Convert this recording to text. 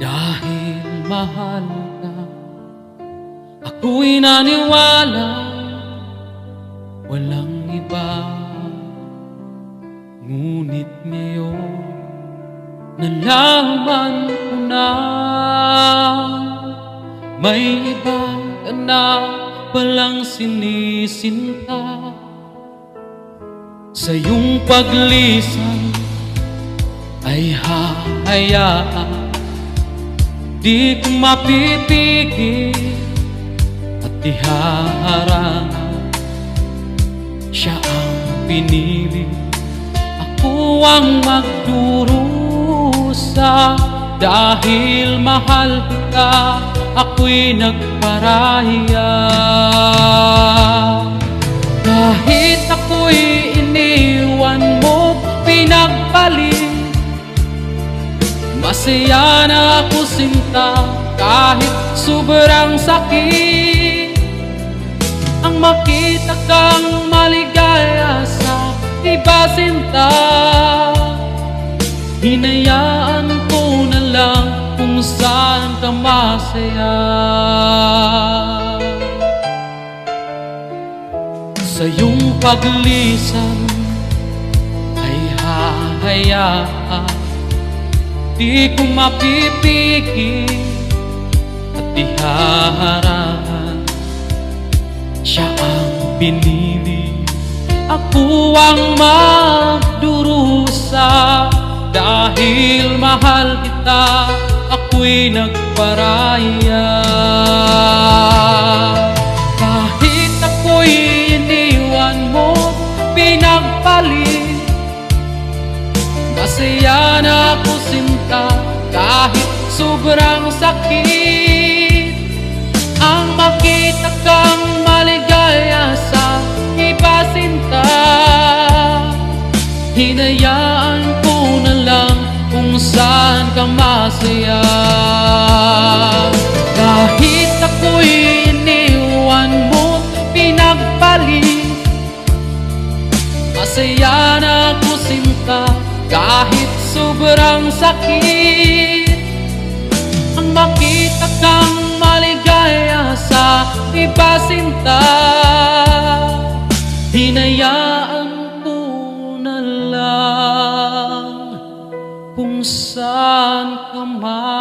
Dahil mahal ka, ako'y naniwala walang iba. Ngunit ngayon nalaman ko na may iba ka na palang sinisinta. Sa iyong paglisan ay hahayaan, di ko mapipigil at ihaharangan. Siya ang pinili, ako ang magdurusa. Dahil mahal kita, ako'y nagparaya. Kahit ako'y iniwan mo, pinagpalit, masaya na ako sinta. Kahit sobrang sakit, ang makita kang maligaya sa iba sinta. Hinayaan ko na lang kung saan ka masaya. Sa iyong paglisan ay hahayaan, di ko mapipigil at ihaharangan. Siya ang pinili, ako ang magdurusa. Dahil mahal kita, ako'y nagparaya. Kahit ako'y iniwan mo, pinagpalit, masaya na ako sinta. Kahit sobrang sakit, ang makita kang maligaya sa iba sinta. Hinayaan ko na lang kung saan ka masaya. Kahit ako'y iniwan mo, pinagpalit, masaya na ako sinta. Kahit sobrang sakit, ang makita kang maligaya sa iba sinta. Hinayaan kung saan ka man